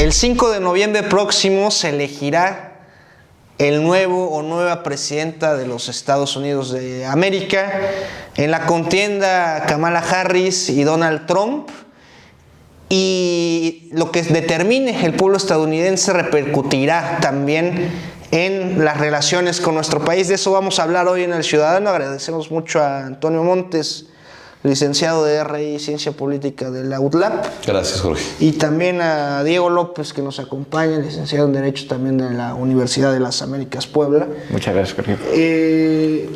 El 5 de noviembre próximo se elegirá el nuevo o nueva presidenta de los Estados Unidos de América. En la contienda Kamala Harris y Donald Trump. Y lo que determine el pueblo estadounidense repercutirá también en las relaciones con nuestro país. De eso vamos a hablar hoy en El Ciudadano. Agradecemos mucho a Antonio Montes, licenciado de RI Ciencia Política de la UTLAP. Gracias, Jorge. Y también a Diego López, que nos acompaña, licenciado en Derecho también de la Universidad de las Américas, Puebla. Muchas gracias, Jorge.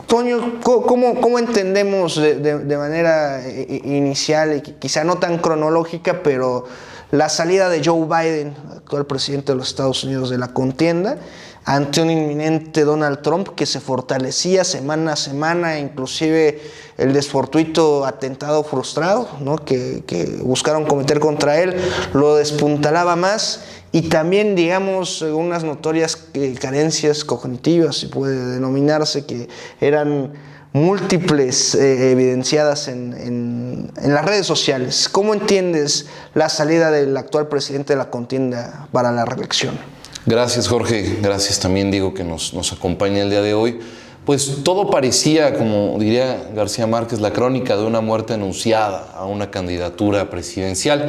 Toño, ¿cómo entendemos de manera inicial, y quizá no tan cronológica, pero la salida de Joe Biden, actual presidente de los Estados Unidos, de la contienda, ante un inminente Donald Trump que se fortalecía semana a semana, inclusive el desfortuito atentado frustrado, ¿no?, que buscaron cometer contra él, lo despuntalaba más, y también, digamos, unas notorias carencias cognitivas, si puede denominarse, que eran múltiples, evidenciadas en las redes sociales. ¿Cómo entiendes la salida del actual presidente de la contienda para la reelección? Gracias, Jorge. Gracias también, Diego, que nos acompaña el día de hoy. Pues todo parecía, como diría García Márquez, la crónica de una muerte anunciada a una candidatura presidencial.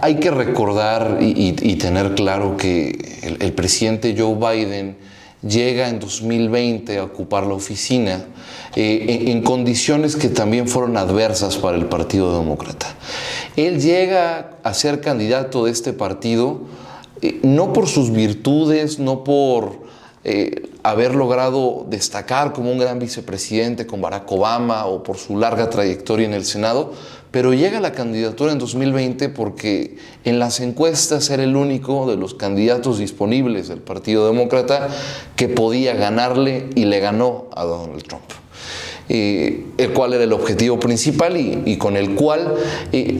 Hay que recordar y tener claro que el presidente Joe Biden llega en 2020 a ocupar la oficina en condiciones que también fueron adversas para el Partido Demócrata. Él llega a ser candidato de este partido no por sus virtudes, no por haber logrado destacar como un gran vicepresidente con Barack Obama o por su larga trayectoria en el Senado, pero llega a la candidatura en 2020 porque en las encuestas era el único de los candidatos disponibles del Partido Demócrata que podía ganarle, y le ganó a Donald Trump. El cual era el objetivo principal y con el cual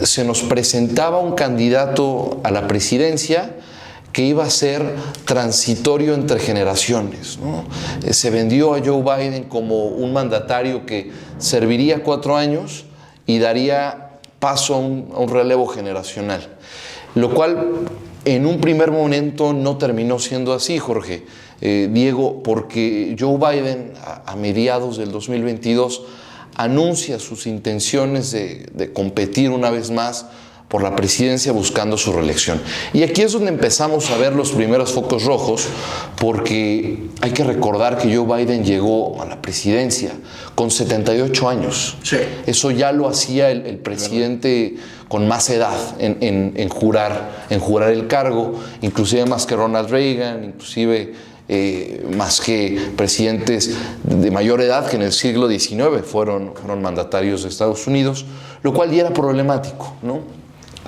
se nos presentaba un candidato a la presidencia que iba a ser transitorio entre generaciones, ¿no? Se vendió a Joe Biden como un mandatario que serviría 4 años y daría paso a un relevo generacional, lo cual en un primer momento no terminó siendo así, Jorge. Diego, porque Joe Biden a mediados del 2022 anuncia sus intenciones de competir una vez más por la presidencia buscando su reelección. Y aquí es donde empezamos a ver los primeros focos rojos, porque hay que recordar que Joe Biden llegó a la presidencia con 78 años. Sí. Eso ya lo hacía el presidente con más edad en jurar el cargo, inclusive más que Ronald Reagan, inclusive más que presidentes de mayor edad que en el siglo XIX fueron mandatarios de Estados Unidos, lo cual ya era problemático, ¿no?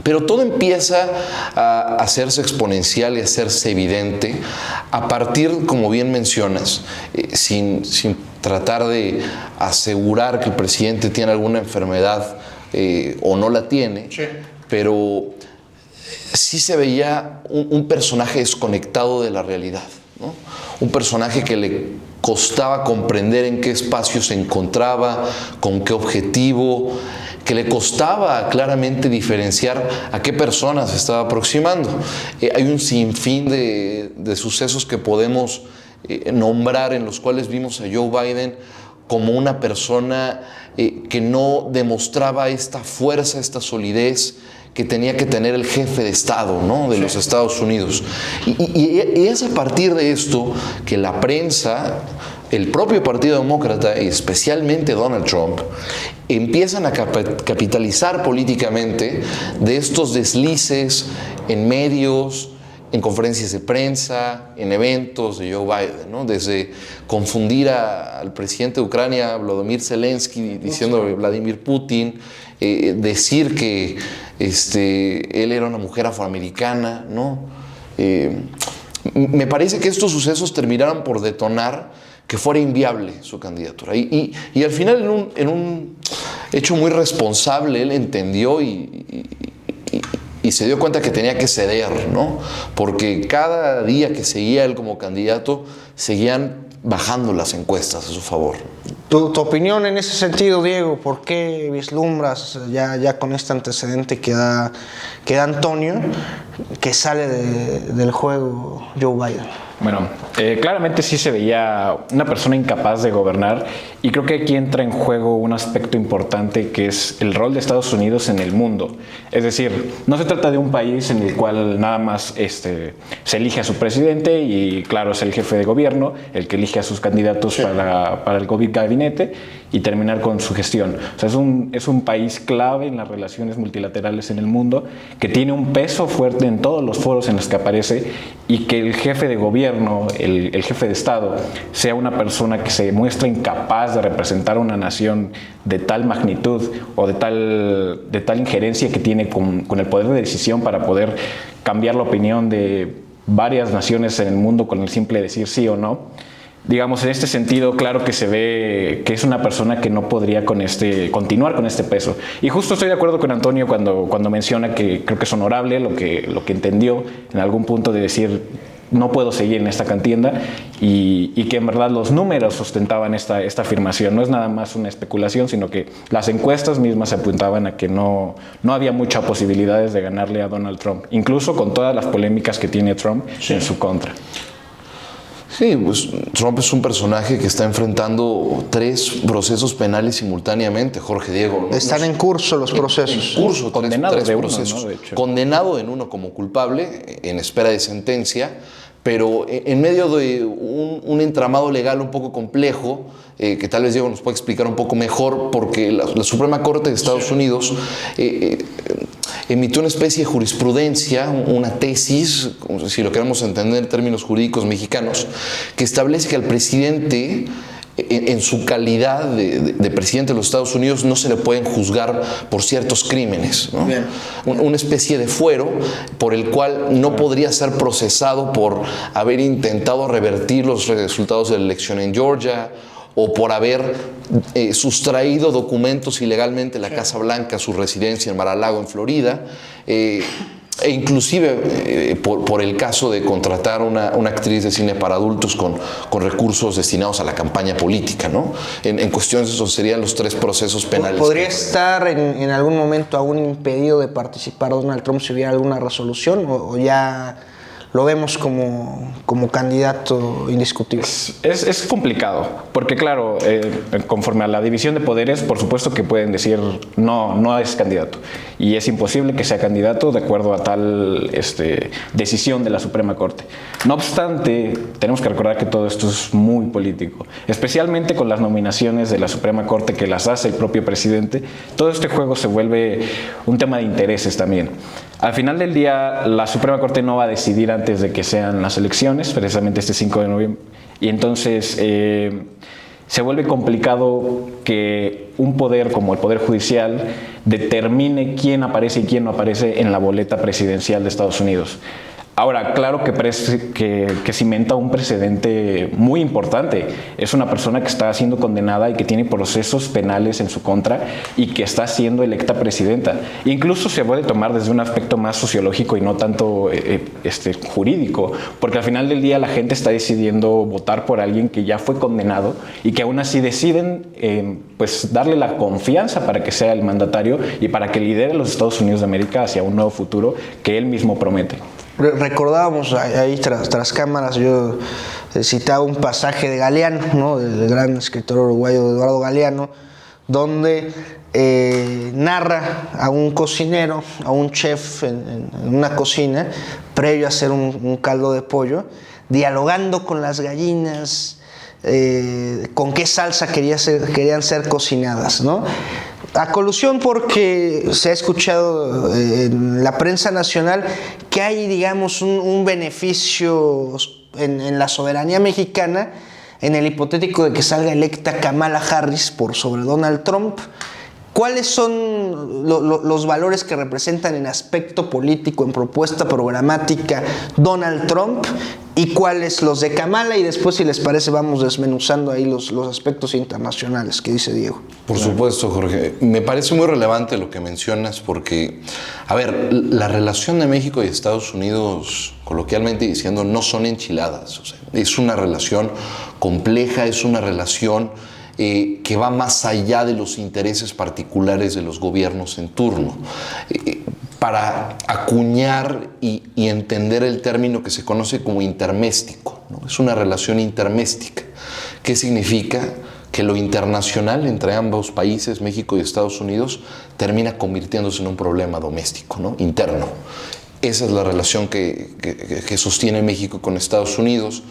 Pero todo empieza a hacerse exponencial y a hacerse evidente a partir, como bien mencionas, sin tratar de asegurar que el presidente tiene alguna enfermedad o no la tiene, sí, pero sí se veía un personaje desconectado de la realidad, ¿no? Un personaje que le costaba comprender en qué espacio se encontraba, con qué objetivo, que le costaba claramente diferenciar a qué personas se estaba aproximando. Hay un sinfín de sucesos que podemos nombrar, en los cuales vimos a Joe Biden como una persona que no demostraba esta fuerza, esta solidez que tenía que tener el jefe de Estado, ¿no?, de los Estados Unidos. Y es a partir de esto que la prensa, el propio Partido Demócrata y especialmente Donald Trump empiezan a capitalizar políticamente de estos deslices en medios, en conferencias de prensa, en eventos de Joe Biden, ¿no? Desde confundir al presidente de Ucrania, Volodymyr Zelensky, diciendo Vladimir Putin, decir que él era una mujer afroamericana, ¿no? Me parece que estos sucesos terminaron por detonar que fuera inviable su candidatura. Y al final, en un hecho muy responsable, él entendió y se dio cuenta que tenía que ceder, ¿no? Porque cada día que seguía él como candidato, seguían bajando las encuestas a su favor. Tu opinión en ese sentido, Diego, ¿por qué vislumbras ya con este antecedente que da Antonio, que sale del juego Joe Biden? Bueno, claramente sí se veía una persona incapaz de gobernar, y creo que aquí entra en juego un aspecto importante, que es el rol de Estados Unidos en el mundo. Es decir, no se trata de un país en el cual nada más se elige a su presidente y claro, es el jefe de gobierno el que elige a sus candidatos para el gabinete y terminar con su gestión. O sea, es un país clave en las relaciones multilaterales en el mundo, que tiene un peso fuerte en todos los foros en los que aparece, y que el jefe de gobierno, el jefe de Estado, sea una persona que se muestra incapaz de representar a una nación de tal magnitud o de tal injerencia que tiene con el poder de decisión para poder cambiar la opinión de varias naciones en el mundo con el simple decir sí o no. Digamos, en este sentido, claro que se ve que es una persona que no podría continuar con este peso. Y justo estoy de acuerdo con Antonio cuando menciona que creo que es honorable lo que entendió en algún punto de decir no puedo seguir en esta contienda, y que en verdad los números sustentaban esta afirmación. No es nada más una especulación, sino que las encuestas mismas apuntaban a que no había muchas posibilidades de ganarle a Donald Trump, incluso con todas las polémicas que tiene Trump en su contra. Sí, pues Trump es un personaje que está enfrentando 3 procesos penales simultáneamente, Jorge Diego. Están en curso los procesos. En curso, condenado tres de procesos. uno, ¿no? De hecho. Condenado en uno como culpable, en espera de sentencia, pero en medio de un entramado legal un poco complejo, que tal vez Diego nos pueda explicar un poco mejor, porque la Suprema Corte de Estados Unidos emitió una especie de jurisprudencia, una tesis, si lo queremos entender en términos jurídicos mexicanos, que establece que al presidente, en su calidad de presidente de los Estados Unidos, no se le pueden juzgar por ciertos crímenes, ¿no? Una especie de fuero por el cual no podría ser procesado por haber intentado revertir los resultados de la elección en Georgia, o por haber sustraído documentos ilegalmente de la Casa Blanca a su residencia en Mar-a-Lago, en Florida, e inclusive por el caso de contratar una actriz de cine para adultos con recursos destinados a la campaña política, ¿no? En cuestiones, esos serían los 3 procesos penales. ¿Podría estar en algún momento aún impedido de participar Donald Trump si hubiera alguna resolución, o ya lo vemos como candidato indiscutible? Es complicado, porque claro, conforme a la división de poderes, por supuesto que pueden decir no es candidato, y es imposible que sea candidato de acuerdo a tal decisión de la Suprema Corte. No obstante, tenemos que recordar que todo esto es muy político, especialmente con las nominaciones de la Suprema Corte que las hace el propio presidente. Todo este juego se vuelve un tema de intereses también. Al final del día, la Suprema Corte no va a decidir antes de que sean las elecciones, precisamente este 5 de noviembre. Y entonces se vuelve complicado que un poder como el Poder Judicial determine quién aparece y quién no aparece en la boleta presidencial de Estados Unidos. Ahora, claro que cimenta un precedente muy importante. Es una persona que está siendo condenada y que tiene procesos penales en su contra y que está siendo electa presidenta. Incluso se puede tomar desde un aspecto más sociológico y no tanto jurídico, porque al final del día la gente está decidiendo votar por alguien que ya fue condenado y que aún así deciden pues darle la confianza para que sea el mandatario y para que lidere a los Estados Unidos de América hacia un nuevo futuro que él mismo promete. Recordábamos ahí tras cámaras, yo citaba un pasaje de Galeano, ¿no? Del gran escritor uruguayo Eduardo Galeano, donde narra a un cocinero, a un chef en una cocina, previo a hacer un caldo de pollo, dialogando con las gallinas, con qué salsa querían ser cocinadas, ¿no? A colusión, porque se ha escuchado en la prensa nacional que hay, digamos, un beneficio en la soberanía mexicana en el hipotético de que salga electa Kamala Harris por sobre Donald Trump. ¿Cuáles son los valores que representan en aspecto político, en propuesta programática, Donald Trump, y cuáles los de Kamala? Y después, si les parece, vamos desmenuzando ahí los aspectos internacionales que dice Diego. Por supuesto, Jorge. Me parece muy relevante lo que mencionas porque, a ver, la relación de México y Estados Unidos, coloquialmente diciendo, no son enchiladas. O sea, es una relación compleja, es una relación que va más allá de los intereses particulares de los gobiernos en turno. Para acuñar y entender el término que se conoce como interméstico, ¿no? Es una relación interméstica. ¿Qué significa? Que lo internacional entre ambos países, México y Estados Unidos, termina convirtiéndose en un problema doméstico, ¿no? Interno. Esa es la relación que sostiene México con Estados Unidos,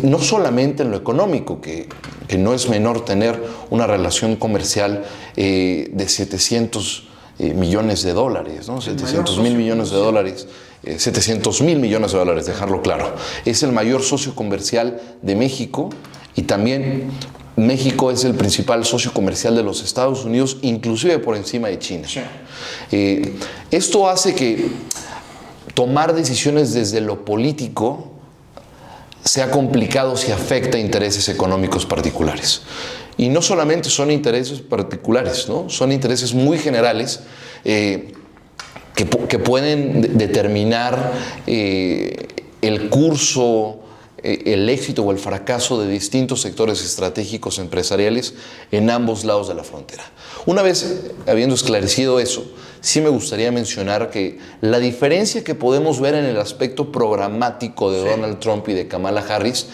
no solamente en lo económico, que no es menor tener una relación comercial de 700 millones de dólares, ¿no? 700,000 millones de dólares. 700,000 millones de dólares, dejarlo claro. Es el mayor socio comercial de México y también México es el principal socio comercial de los Estados Unidos, inclusive por encima de China. Sí. Esto hace que tomar decisiones desde lo político sea complicado si afecta a intereses económicos particulares. Y no solamente son intereses particulares, ¿no? Son intereses muy generales que pueden determinar el curso, el éxito o el fracaso de distintos sectores estratégicos empresariales en ambos lados de la frontera. Una vez habiendo esclarecido eso, sí me gustaría mencionar que la diferencia que podemos ver en el aspecto programático de Donald Trump y de Kamala Harris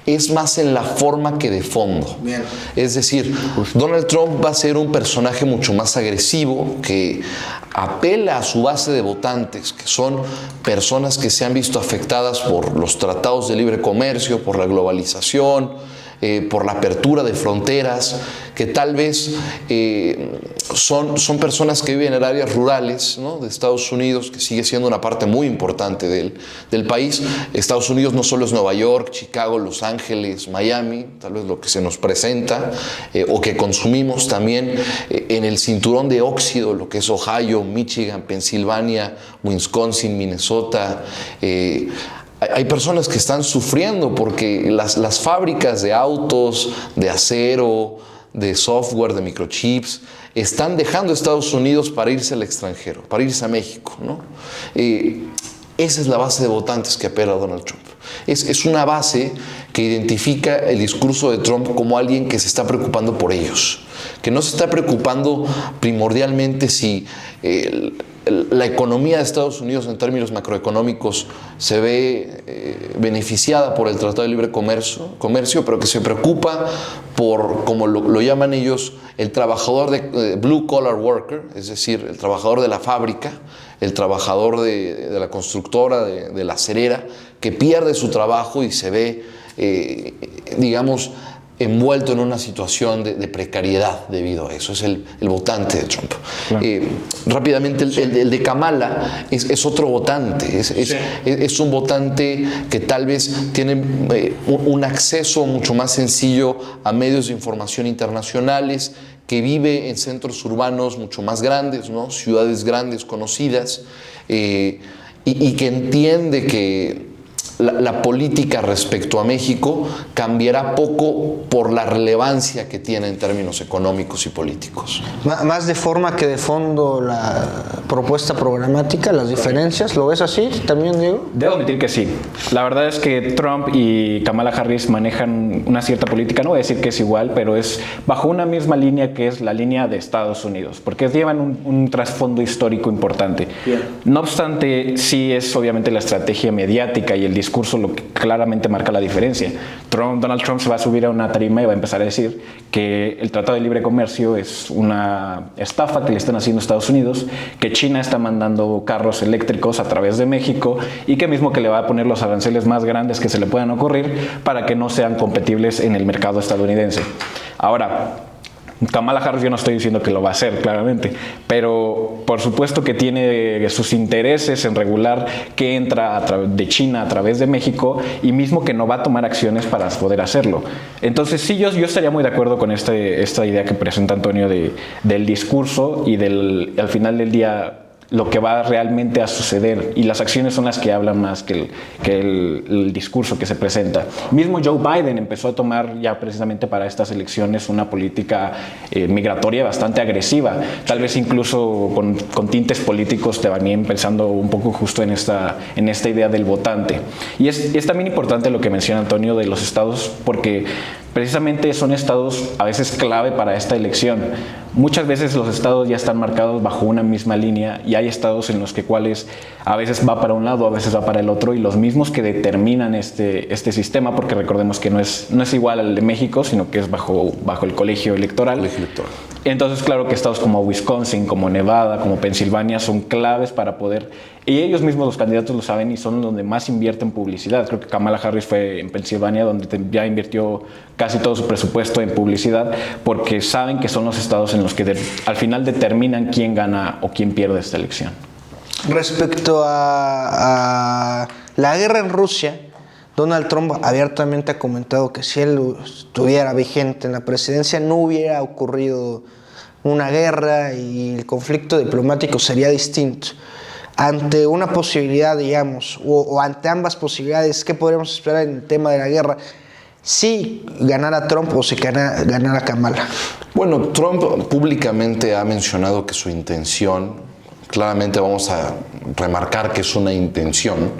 es más en la forma que de fondo. Bien. Es decir, Donald Trump va a ser un personaje mucho más agresivo que apela a su base de votantes, que son personas que se han visto afectadas por los tratados de libre comercio, por la globalización, por la apertura de fronteras, que tal vez son personas que viven en áreas rurales, ¿no? de Estados Unidos, que sigue siendo una parte muy importante del país. Estados Unidos no solo es Nueva York, Chicago, Los Ángeles, Miami, tal vez lo que se nos presenta o que consumimos también en el cinturón de óxido, lo que es Ohio, Michigan, Pensilvania, Wisconsin, Minnesota. Hay personas que están sufriendo porque las fábricas de autos, de acero, de software, de microchips, están dejando Estados Unidos para irse al extranjero, para irse a México, ¿no? Esa es la base de votantes que apela a Donald Trump. Es una base que identifica el discurso de Trump como alguien que se está preocupando por ellos, que no se está preocupando primordialmente si la economía de Estados Unidos en términos macroeconómicos se ve beneficiada por el Tratado de Libre Comercio, pero que se preocupa por, como lo llaman ellos, el trabajador de blue collar worker, es decir, el trabajador de la fábrica, el trabajador de la constructora, de la acerera, que pierde su trabajo y se ve, digamos, envuelto en una situación de precariedad debido a eso. Es el votante de Trump. Claro. Rápidamente, el de Kamala es otro votante. Es un votante que tal vez tiene un acceso mucho más sencillo a medios de información internacionales, que vive en centros urbanos mucho más grandes, ¿no? Ciudades grandes, conocidas, y que entiende que la política respecto a México cambiará poco por la relevancia que tiene en términos económicos y políticos. Más de forma que de fondo la propuesta programática, las diferencias, ¿lo ves así también, Diego? Debo admitir que sí. La verdad es que Trump y Kamala Harris manejan una cierta política, no voy a decir que es igual, pero es bajo una misma línea que es la línea de Estados Unidos, porque llevan un trasfondo histórico importante. Bien. No obstante, sí es obviamente la estrategia mediática y el discurso lo que claramente marca la diferencia. Donald Trump se va a subir a una tarima y va a empezar a decir que el Tratado de Libre Comercio es una estafa que le están haciendo a Estados Unidos, que China está mandando carros eléctricos a través de México y que mismo que le va a poner los aranceles más grandes que se le puedan ocurrir para que no sean competibles en el mercado estadounidense. Ahora, Kamala Harris, yo no estoy diciendo que lo va a hacer, claramente, pero por supuesto que tiene sus intereses en regular que entra de China a través de México y mismo que no va a tomar acciones para poder hacerlo. Entonces sí, yo estaría muy de acuerdo con esta idea que presenta Antonio del discurso y al final del día lo que va realmente a suceder, y las acciones son las que hablan más que el discurso que se presenta. Mismo Joe Biden empezó a tomar ya precisamente para estas elecciones una política migratoria bastante agresiva, tal vez incluso con tintes políticos también pensando un poco justo en esta idea del votante. Y es también importante lo que menciona Antonio de los estados, porque precisamente son estados a veces clave para esta elección. Muchas veces los estados ya están marcados bajo una misma línea y hay estados en los cuales a veces va para un lado, a veces va para el otro, y los mismos que determinan este sistema, porque recordemos que no es igual al de México, sino que es bajo el colegio electoral. Entonces, claro que estados como Wisconsin, como Nevada, como Pensilvania son claves para poder, y ellos mismos los candidatos lo saben y son donde más invierten publicidad. Creo que Kamala Harris fue en Pensilvania donde ya invirtió casi todo su presupuesto en publicidad, porque saben que son los estados en los que al final determinan quién gana o quién pierde esta elección. Respecto a la guerra en Rusia, Donald Trump abiertamente ha comentado que si él estuviera vigente en la presidencia no hubiera ocurrido una guerra y el conflicto diplomático sería distinto. Ante una posibilidad, digamos, o ante ambas posibilidades, ¿qué podríamos esperar en el tema de la guerra? Si ganara Trump o si ganara Kamala. Bueno, Trump públicamente ha mencionado que su intención, claramente vamos a remarcar que es una intención,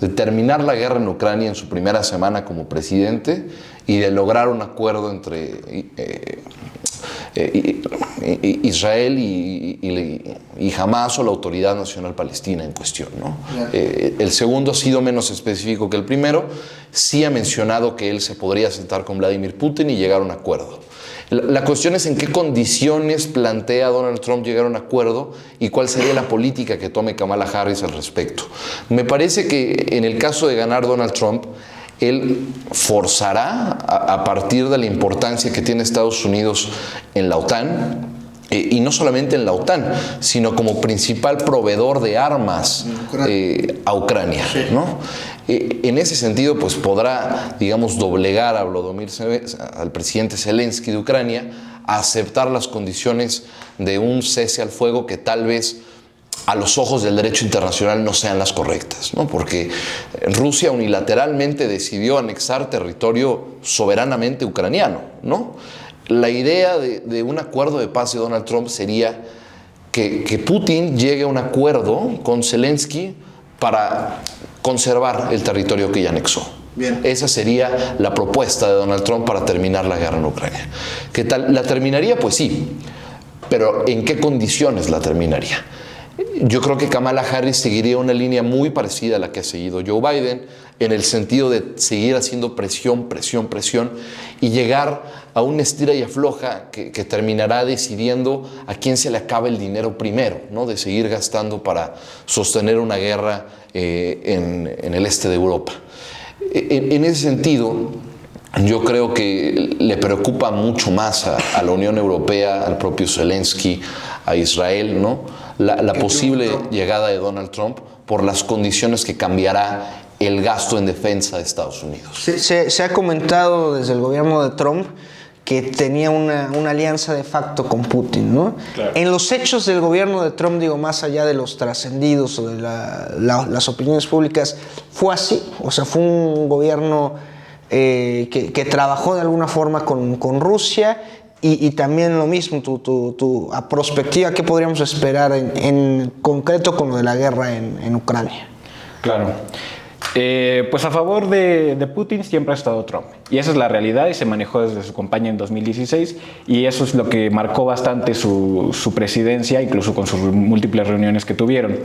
de terminar la guerra en Ucrania en su primera semana como presidente y de lograr un acuerdo entre Israel y Hamas o la Autoridad Nacional Palestina en cuestión, ¿no? El segundo ha sido menos específico que el primero. Sí ha mencionado que él se podría sentar con Vladimir Putin y llegar a un acuerdo. La cuestión es en qué condiciones plantea Donald Trump llegar a un acuerdo y cuál sería la política que tome Kamala Harris al respecto. Me parece que en el caso de ganar Donald Trump, él forzará a partir de la importancia que tiene Estados Unidos en la OTAN, y no solamente en la OTAN, sino como principal proveedor de armas a Ucrania, ¿no? En ese sentido, pues podrá, digamos, doblegar al presidente Zelensky de Ucrania a aceptar las condiciones de un cese al fuego que tal vez a los ojos del derecho internacional no sean las correctas, ¿no? Porque Rusia unilateralmente decidió anexar territorio soberanamente ucraniano, ¿no? La idea de un acuerdo de paz de Donald Trump sería que Putin llegue a un acuerdo con Zelensky para conservar el territorio que ya anexó. Bien. Esa sería la propuesta de Donald Trump para terminar la guerra en Ucrania. ¿Qué tal? ¿La terminaría? Pues sí, pero ¿en qué condiciones la terminaría? Yo creo que Kamala Harris seguiría una línea muy parecida a la que ha seguido Joe Biden, en el sentido de seguir haciendo presión y llegar a una estira y afloja que terminará decidiendo a quién se le acaba el dinero primero, ¿no? De seguir gastando para sostener una guerra en el este de Europa. En ese sentido, yo creo que le preocupa mucho más a la Unión Europea, al propio Zelensky, a Israel, ¿no? La posible llegada de Donald Trump por las condiciones que cambiará el gasto en defensa de Estados Unidos. Se ha comentado desde el gobierno de Trump que tenía una alianza de facto con Putin, ¿no? Claro. En los hechos del gobierno de Trump, digo, más allá de los trascendidos o de las opiniones públicas, ¿fue así? O sea, fue un gobierno que trabajó de alguna forma con Rusia y también lo mismo, a prospectiva, ¿qué podríamos esperar en concreto con lo de la guerra en Ucrania? Claro. Pues a favor de Putin siempre ha estado Trump. Y esa es la realidad y se manejó desde su campaña en 2016 y eso es lo que marcó bastante su presidencia, incluso con sus múltiples reuniones que tuvieron.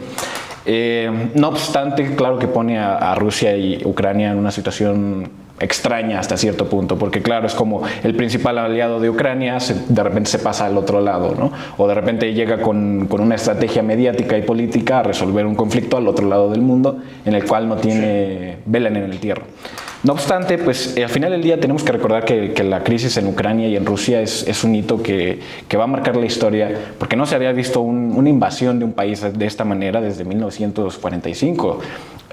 No obstante, claro que pone a Rusia y Ucrania en una situación extraña hasta cierto punto, porque claro, es como el principal aliado de Ucrania de repente se pasa al otro lado, ¿no? O de repente llega con una estrategia mediática y política a resolver un conflicto al otro lado del mundo en el cual no tiene vela en el entierro. No obstante, pues al final del día tenemos que recordar que la crisis en Ucrania y en Rusia es un hito que va a marcar la historia, porque no se había visto una invasión de un país de esta manera desde 1945.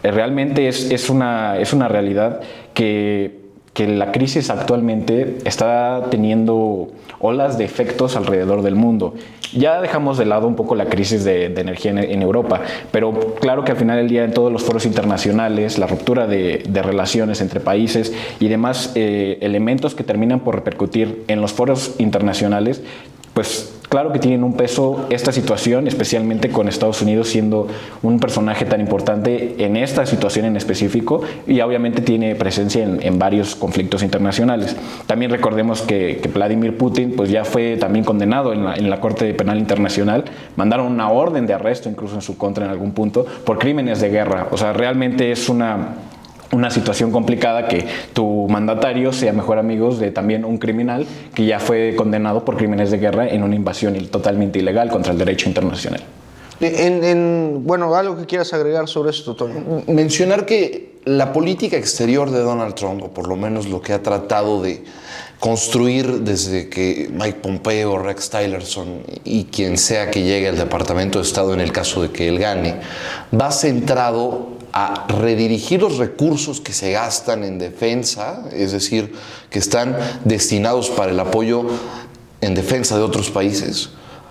Realmente es una realidad que la crisis actualmente está teniendo olas de efectos alrededor del mundo. Ya dejamos de lado un poco la crisis de energía en Europa, pero claro que al final del día en todos los foros internacionales, la ruptura de relaciones entre países y demás elementos que terminan por repercutir en los foros internacionales, pues claro que tienen un peso esta situación, especialmente con Estados Unidos siendo un personaje tan importante en esta situación en específico, y obviamente tiene presencia en varios conflictos internacionales. También recordemos que Vladimir Putin pues ya fue también condenado en la Corte Penal Internacional, mandaron una orden de arresto incluso en su contra en algún punto por crímenes de guerra. O sea, realmente es una situación complicada que tu mandatario sea mejor amigo de también un criminal que ya fue condenado por crímenes de guerra en una invasión totalmente ilegal contra el derecho internacional. Bueno, algo que quieras agregar sobre esto, Toño. Mencionar que la política exterior de Donald Trump, o por lo menos lo que ha tratado de construir desde que Mike Pompeo, Rex Tillerson y quien sea que llegue al Departamento de Estado en el caso de que él gane, va centrado a redirigir los recursos que se gastan en defensa, es decir, que están destinados para el apoyo en defensa de otros países,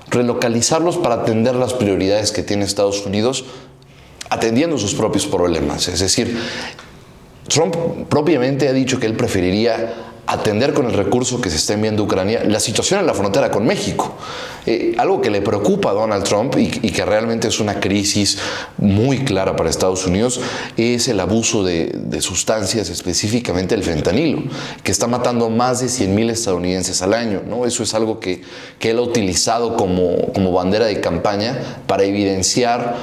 relocalizarlos para atender las prioridades que tiene Estados Unidos, atendiendo sus propios problemas. Es decir, Trump propiamente ha dicho que él preferiría atender con el recurso que se está enviando a Ucrania la situación en la frontera con México. Algo que le preocupa a Donald Trump y que realmente es una crisis muy clara para Estados Unidos es el abuso de sustancias, específicamente el fentanilo, que está matando más de 100,000 estadounidenses al año, ¿no? Eso es algo que él ha utilizado como bandera de campaña para evidenciar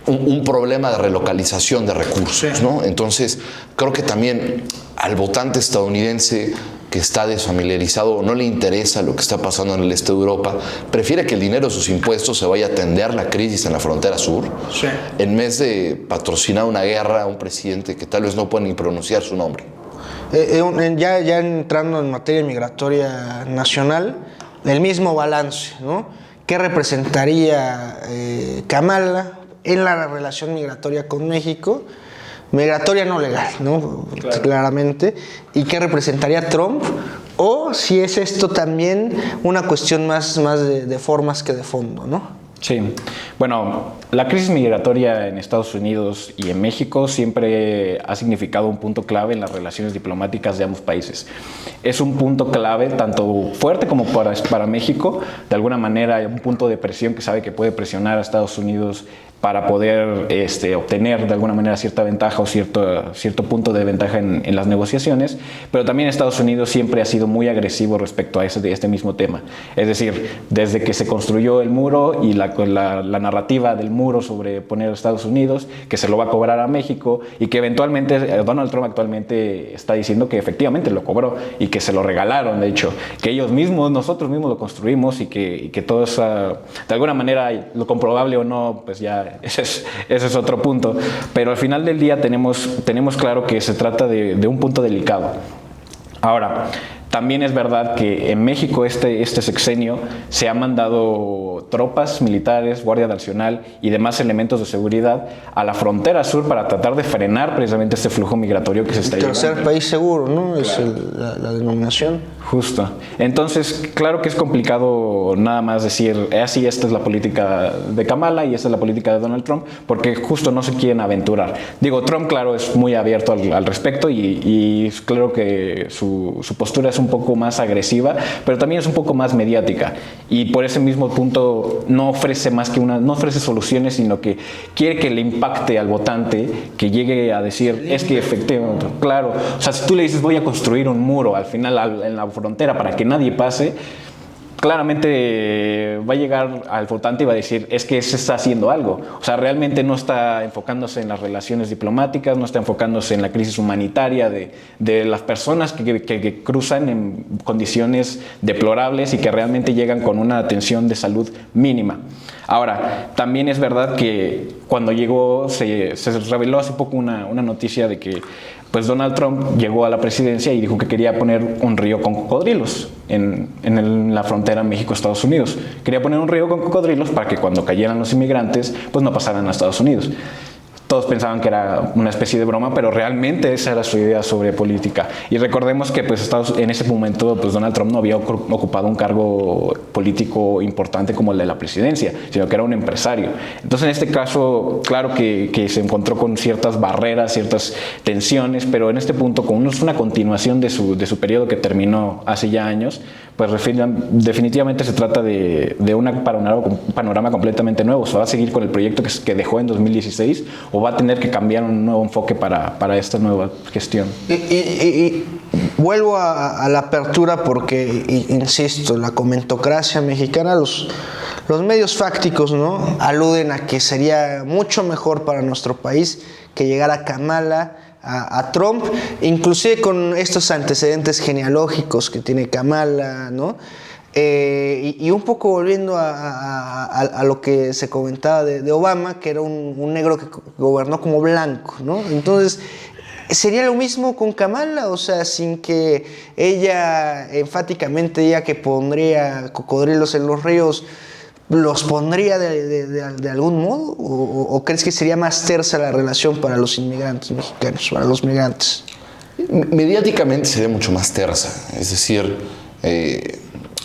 un problema de relocalización de recursos, ¿no? Entonces, creo que también al votante estadounidense que está desfamiliarizado, no le interesa lo que está pasando en el este de Europa, prefiere que el dinero de sus impuestos se vaya a atender la crisis en la frontera sur, en vez de patrocinar una guerra a un presidente que tal vez no puede ni pronunciar su nombre. Ya entrando en materia migratoria nacional, el mismo balance, ¿no? ¿Qué representaría Kamala en la relación migratoria con México? Migratoria no legal, ¿no? Claro. Claramente. ¿Y qué representaría Trump? O si es esto también una cuestión más de formas que de fondo, ¿no? Sí, bueno, la crisis migratoria en Estados Unidos y en México siempre ha significado un punto clave en las relaciones diplomáticas de ambos países. Es un punto clave, tanto fuerte como para México, de alguna manera un punto de presión que sabe que puede presionar a Estados Unidos para poder obtener de alguna manera cierta ventaja o cierto punto de ventaja en las negociaciones, pero también Estados Unidos siempre ha sido muy agresivo respecto a este mismo tema. Es decir, desde que se construyó el muro y la narrativa del muro sobre poner a Estados Unidos, que se lo va a cobrar a México y que eventualmente Donald Trump actualmente está diciendo que efectivamente lo cobró y que se lo regalaron, de hecho, que nosotros mismos lo construimos y que todo es, de alguna manera, lo comprobable o no, pues ya ese es otro punto, pero al final del día tenemos claro que se trata de un punto delicado. Ahora, también es verdad que en México este sexenio se han mandado tropas militares, Guardia Nacional y demás elementos de seguridad a la frontera sur para tratar de frenar precisamente este flujo migratorio que se está llevando. Tercer país seguro, ¿no? Claro. Es la denominación. Justo. Entonces, claro que es complicado nada más decir, así esta es la política de Kamala y esta es la política de Donald Trump, porque justo no se quieren aventurar. Digo, Trump, claro, es muy abierto al respecto y claro que su postura es un poco más agresiva, pero también es un poco más mediática y por ese mismo punto no ofrece no ofrece soluciones, sino que quiere que le impacte al votante, que llegue a decir, es que efectivamente, claro, o sea, si tú le dices voy a construir un muro al final en la frontera para que nadie pase, claramente va a llegar al votante y va a decir, es que se está haciendo algo. O sea, realmente no está enfocándose en las relaciones diplomáticas, no está enfocándose en la crisis humanitaria de las personas que cruzan en condiciones deplorables y que realmente llegan con una atención de salud mínima. Ahora, también es verdad que cuando llegó, se reveló hace poco una noticia de que pues Donald Trump llegó a la presidencia y dijo que quería poner un río con cocodrilos en la frontera México-Estados Unidos. Quería poner un río con cocodrilos para que cuando cayeran los inmigrantes, pues no pasaran a Estados Unidos. Todos pensaban que era una especie de broma, pero realmente esa era su idea sobre política. Y recordemos que pues, en ese momento pues, Donald Trump no había ocupado un cargo político importante como el de la presidencia, sino que era un empresario. Entonces, en este caso, claro que se encontró con ciertas barreras, ciertas tensiones, pero en este punto, como es una continuación de su periodo que terminó hace ya años, pues definitivamente se trata de un panorama completamente nuevo. ¿Se va a seguir con el proyecto que dejó en 2016 o va a tener que cambiar un nuevo enfoque para esta nueva gestión? Y vuelvo a la apertura porque, insisto, la comentocracia mexicana, los medios fácticos, ¿no?, aluden a que sería mucho mejor para nuestro país que llegara Kamala a Trump, inclusive con estos antecedentes genealógicos que tiene Kamala, ¿no? Y un poco volviendo a lo que se comentaba de Obama, que era un negro que gobernó como blanco, ¿no? Entonces, ¿sería lo mismo con Kamala? O sea, sin que ella enfáticamente diga que pondría cocodrilos en los ríos, ¿los pondría de algún modo? ¿O crees que sería más tersa la relación para los inmigrantes mexicanos, para los migrantes? Mediáticamente sería mucho más tersa. Es decir,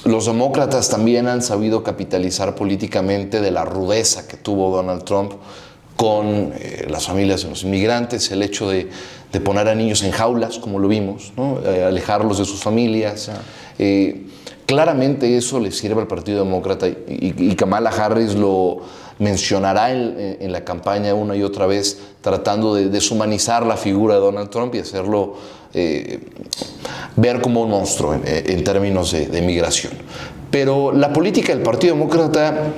los demócratas también han sabido capitalizar políticamente de la rudeza que tuvo Donald Trump con las familias de los inmigrantes, el hecho de poner a niños en jaulas, como lo vimos, ¿no? Alejarlos de sus familias. Claramente eso le sirve al Partido Demócrata y Kamala Harris lo mencionará en la campaña una y otra vez, tratando de deshumanizar la figura de Donald Trump y hacerlo ver como un monstruo en términos de migración. Pero la política del Partido Demócrata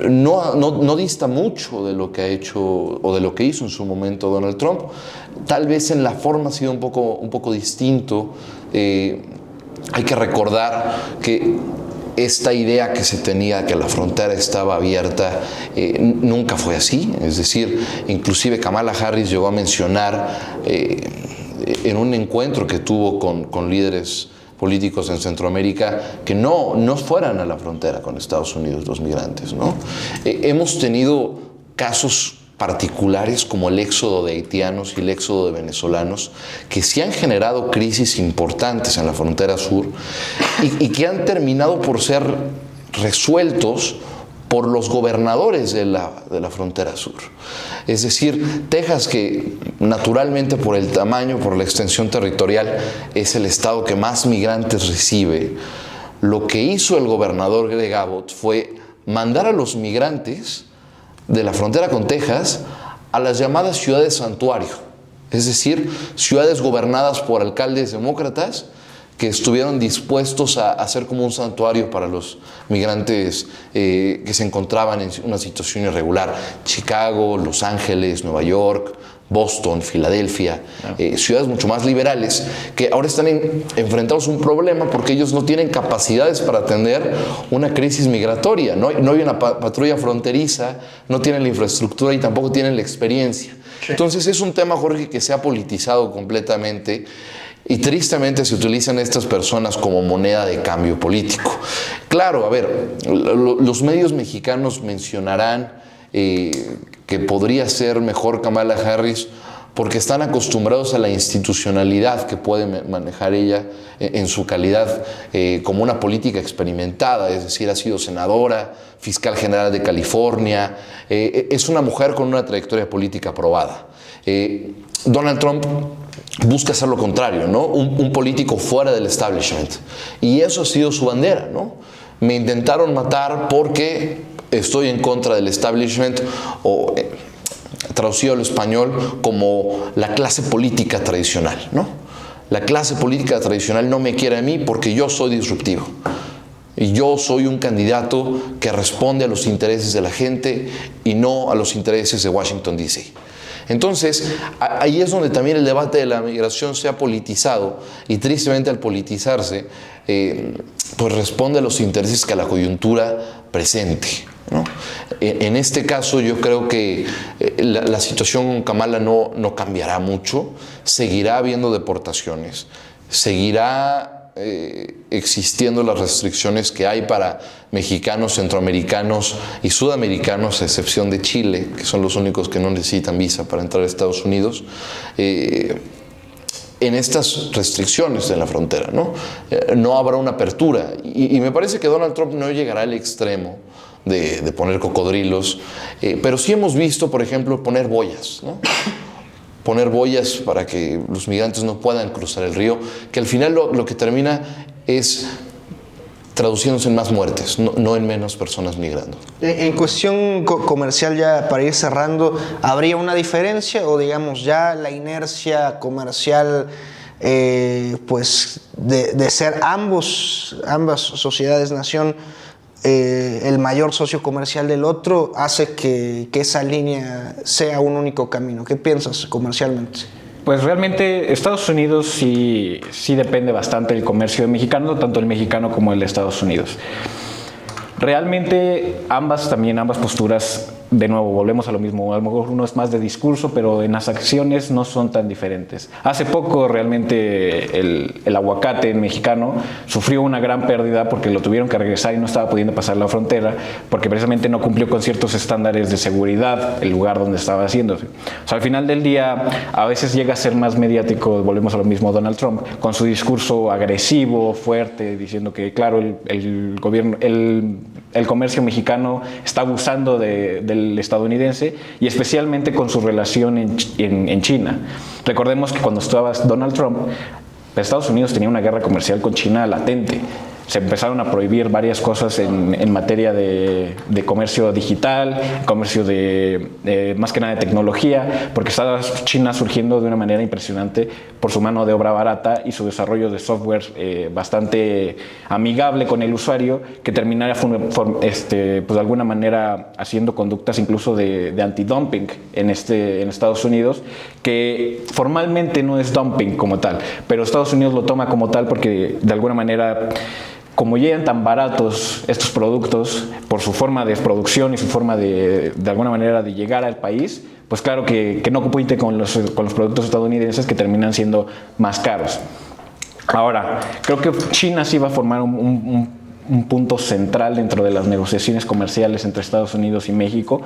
no dista mucho de lo que ha hecho o de lo que hizo en su momento Donald Trump. Tal vez en la forma ha sido un poco distinto. Hay que recordar que esta idea que se tenía que la frontera estaba abierta nunca fue así. Es decir, inclusive Kamala Harris llegó a mencionar en un encuentro que tuvo con líderes políticos en Centroamérica que no fueran a la frontera con Estados Unidos los migrantes, ¿no? Hemos tenido casos particulares como el éxodo de haitianos y el éxodo de venezolanos que sí han generado crisis importantes en la frontera sur y que han terminado por ser resueltos por los gobernadores de la frontera sur. Es decir, Texas, que naturalmente por el tamaño, por la extensión territorial, es el estado que más migrantes recibe, lo que hizo el gobernador Greg Abbott fue mandar a los migrantes de la frontera con Texas a las llamadas ciudades santuario, es decir, ciudades gobernadas por alcaldes demócratas que estuvieron dispuestos a hacer como un santuario para los migrantes que se encontraban en una situación irregular. Chicago, Los Ángeles, Nueva York, Boston, Filadelfia, ciudades mucho más liberales que ahora están enfrentados a un problema porque ellos no tienen capacidades para atender una crisis migratoria. No hay una patrulla fronteriza, no tienen la infraestructura y tampoco tienen la experiencia. Sí. Entonces es un tema, Jorge, que se ha politizado completamente y tristemente se utilizan estas personas como moneda de cambio político. Claro, a ver, los medios mexicanos mencionarán que podría ser mejor Kamala Harris porque están acostumbrados a la institucionalidad que puede manejar ella en su calidad como una política experimentada, es decir, ha sido senadora, fiscal general de California, es una mujer con una trayectoria política probada. Donald Trump busca hacer lo contrario, ¿no? Un político fuera del establishment, y eso ha sido su bandera, ¿no? Me intentaron matar porque estoy en contra del establishment, o traducido al español como la clase política tradicional, ¿no? La clase política tradicional no me quiere a mí porque yo soy disruptivo. Y yo soy un candidato que responde a los intereses de la gente y no a los intereses de Washington, D.C. Entonces, ahí es donde también el debate de la migración se ha politizado y tristemente al politizarse, pues responde a los intereses que la coyuntura presente, ¿no? En este caso yo creo que la situación con Kamala no cambiará mucho, seguirá habiendo deportaciones, seguirá existiendo las restricciones que hay para mexicanos, centroamericanos y sudamericanos, a excepción de Chile, que son los únicos que no necesitan visa para entrar a Estados Unidos, en estas restricciones en la frontera, ¿no? No habrá una apertura y me parece que Donald Trump no llegará al extremo de poner cocodrilos, pero sí hemos visto, por ejemplo, poner boyas, ¿no? Poner boyas para que los migrantes no puedan cruzar el río, que al final lo que termina es traduciéndose en más muertes, no en menos personas migrando. En cuestión comercial, ya para ir cerrando, ¿habría una diferencia o digamos ya la inercia comercial pues de ser ambas sociedades-nación el mayor socio comercial del otro hace que esa línea sea un único camino? ¿Qué piensas comercialmente? Pues realmente Estados Unidos sí depende bastante del comercio mexicano, tanto el mexicano como el de Estados Unidos. Realmente ambas posturas, de nuevo, volvemos a lo mismo. A lo mejor uno es más de discurso, pero en las acciones no son tan diferentes. Hace poco realmente el aguacate mexicano sufrió una gran pérdida porque lo tuvieron que regresar y no estaba pudiendo pasar la frontera porque precisamente no cumplió con ciertos estándares de seguridad el lugar donde estaba haciéndose. O sea, al final del día a veces llega a ser más mediático, volvemos a lo mismo, Donald Trump, con su discurso agresivo, fuerte, diciendo que claro, el gobierno, el comercio mexicano está abusando del estadounidense y especialmente con su relación en China. Recordemos que cuando estaba Donald Trump, Estados Unidos tenía una guerra comercial con China latente. Se empezaron a prohibir varias cosas en materia de comercio digital, comercio más que nada de tecnología, porque estaba China surgiendo de una manera impresionante por su mano de obra barata y su desarrollo de software bastante amigable con el usuario, que terminara pues de alguna manera haciendo conductas incluso de anti-dumping en Estados Unidos, que formalmente no es dumping como tal, pero Estados Unidos lo toma como tal porque de alguna manera, como llegan tan baratos estos productos por su forma de producción y su forma de alguna manera de llegar al país, pues claro que no compite con los productos estadounidenses, que terminan siendo más caros. Ahora, creo que China sí va a formar un punto central dentro de las negociaciones comerciales entre Estados Unidos y México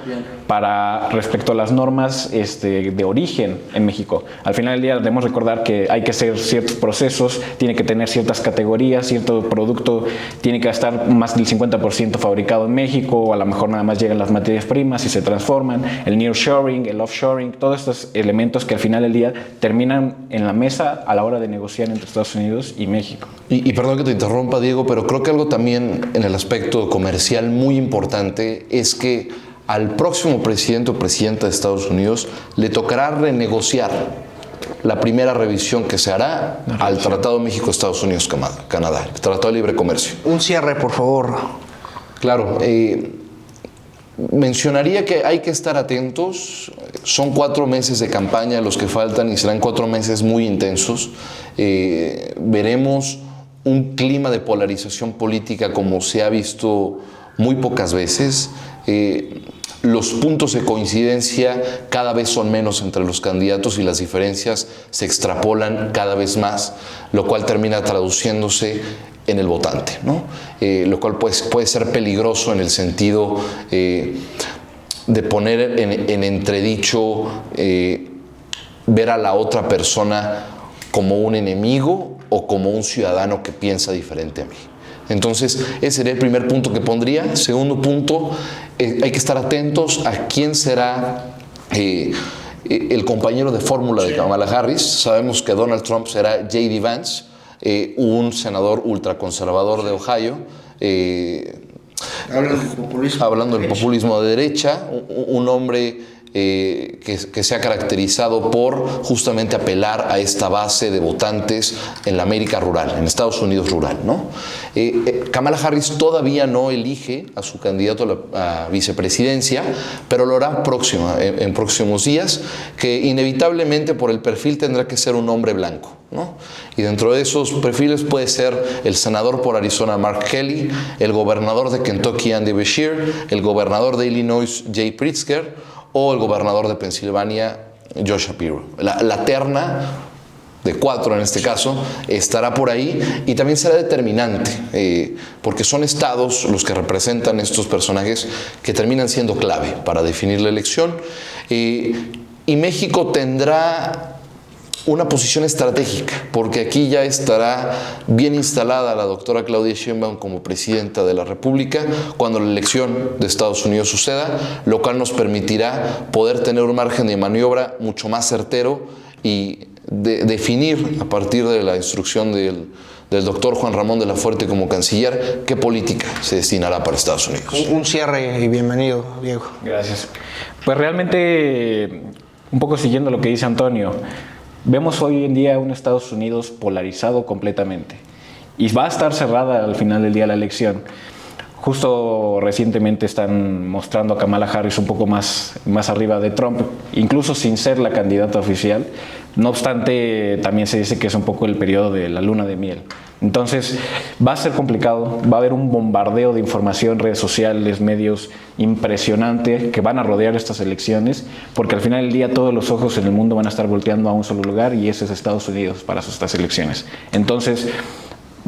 respecto a las normas de origen en México. Al final del día debemos recordar que hay que hacer ciertos procesos, tiene que tener ciertas categorías, cierto producto tiene que estar más del 50% fabricado en México, o a lo mejor nada más llegan las materias primas y se transforman, el nearshoring, el offshoring, todos estos elementos que al final del día terminan en la mesa a la hora de negociar entre Estados Unidos y México. Y perdón que te interrumpa, Diego, pero creo que algo también en el aspecto comercial muy importante es que al próximo presidente o presidenta de Estados Unidos le tocará renegociar la primera revisión que se hará al Tratado México-Estados Unidos-Canadá, el Tratado de Libre Comercio. Un cierre, por favor. Claro, mencionaría que hay que estar atentos. Son 4 meses de campaña los que faltan y serán 4 meses muy intensos. Veremos un clima de polarización política como se ha visto muy pocas veces. Los puntos de coincidencia cada vez son menos entre los candidatos y las diferencias se extrapolan cada vez más, lo cual termina traduciéndose en el votante, ¿no? Lo cual puede ser peligroso en el sentido de poner en entredicho ver a la otra persona como un enemigo o como un ciudadano que piensa diferente a mí. Entonces, ese sería el primer punto que pondría. Segundo punto, hay que estar atentos a quién será el compañero de fórmula de Kamala Harris. Sabemos que Donald Trump será J.D. Vance, un senador ultraconservador de Ohio, hablando del populismo de derecha, un hombre que se ha caracterizado por justamente apelar a esta base de votantes en la América rural, en Estados Unidos rural, ¿no? Kamala Harris todavía no elige a su candidato a la vicepresidencia, pero lo hará en próximos días, que inevitablemente por el perfil tendrá que ser un hombre blanco, ¿no? Y dentro de esos perfiles puede ser el senador por Arizona Mark Kelly, el gobernador de Kentucky Andy Beshear, el gobernador de Illinois Jay Pritzker o el gobernador de Pensilvania Josh Shapiro. La terna de 4 en este caso estará por ahí y también será determinante porque son estados los que representan estos personajes que terminan siendo clave para definir la elección y México tendrá una posición estratégica, porque aquí ya estará bien instalada la doctora Claudia Sheinbaum como presidenta de la República cuando la elección de Estados Unidos suceda, lo cual nos permitirá poder tener un margen de maniobra mucho más certero y definir a partir de la instrucción del doctor Juan Ramón de la Fuente como canciller qué política se destinará para Estados Unidos. Un cierre y bienvenido, Diego. Gracias. Pues realmente, un poco siguiendo lo que dice Antonio, vemos hoy en día un Estados Unidos polarizado completamente y va a estar cerrada al final del día la elección. Justo recientemente están mostrando a Kamala Harris un poco más arriba de Trump, incluso sin ser la candidata oficial. No obstante, también se dice que es un poco el periodo de la luna de miel. Entonces, va a ser complicado, va a haber un bombardeo de información, redes sociales, medios impresionante que van a rodear estas elecciones, porque al final del día todos los ojos en el mundo van a estar volteando a un solo lugar y ese es Estados Unidos para estas elecciones. Entonces,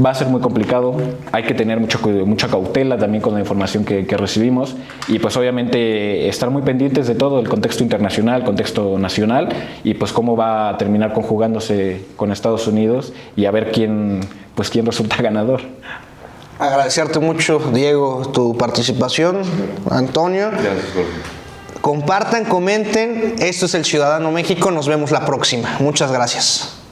va a ser muy complicado, hay que tener mucha cautela también con la información que recibimos y pues obviamente estar muy pendientes de todo el contexto internacional, el contexto nacional y pues cómo va a terminar conjugándose con Estados Unidos y a ver quién resulta ganador. Agradecerte mucho, Diego, tu participación. Antonio. Gracias, Jorge. Compartan, comenten. Esto es El Ciudadano México. Nos vemos la próxima. Muchas gracias.